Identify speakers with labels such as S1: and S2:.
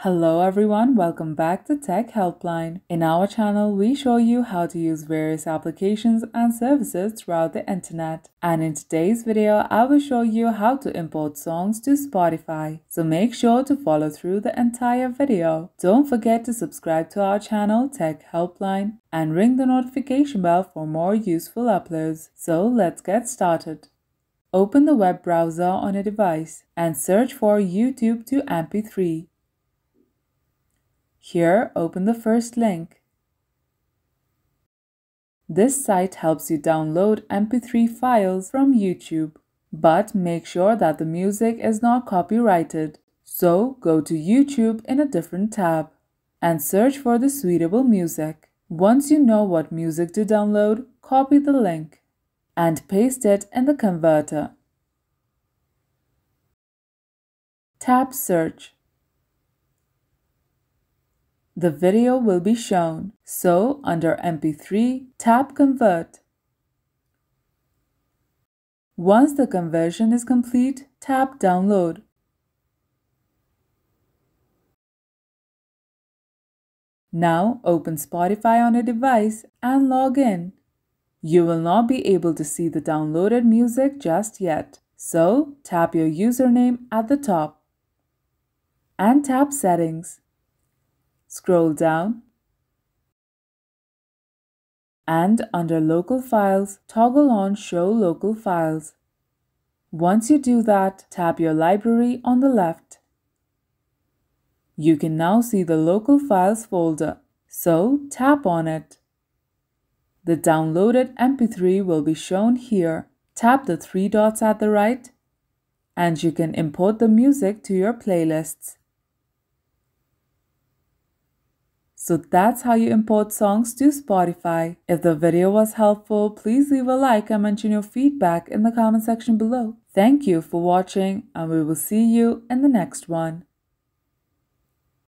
S1: Hello everyone, welcome back to Tech Helpline. In our channel, we show you how to use various applications and services throughout the internet. And in today's video, I will show you how to import songs to Spotify. So make sure to follow through the entire video. Don't forget to subscribe to our channel Tech Helpline and ring the notification bell for more useful uploads. So let's get started. Open the web browser on a device and search for YouTube to MP3. Here, open the first link. This site helps you download MP3 files from YouTube, but make sure that the music is not copyrighted. So, go to YouTube in a different tab and search for the suitable music. Once you know what music to download, copy the link and paste it in the converter. Tap Search. The video will be shown, so under MP3, tap Convert. Once the conversion is complete, tap Download. Now open Spotify on a device and log in. You will not be able to see the downloaded music just yet, so tap your username at the top and tap Settings. Scroll down and under Local Files, toggle on Show Local Files. Once you do that, tap your library on the left. You can now see the Local Files folder, so tap on it. The downloaded MP3 will be shown here. Tap the three dots at the right and you can import the music to your playlists. So that's how you import songs to Spotify. If the video was helpful, please leave a like and mention your feedback in the comment section below. Thank you for watching and we will see you in the next one.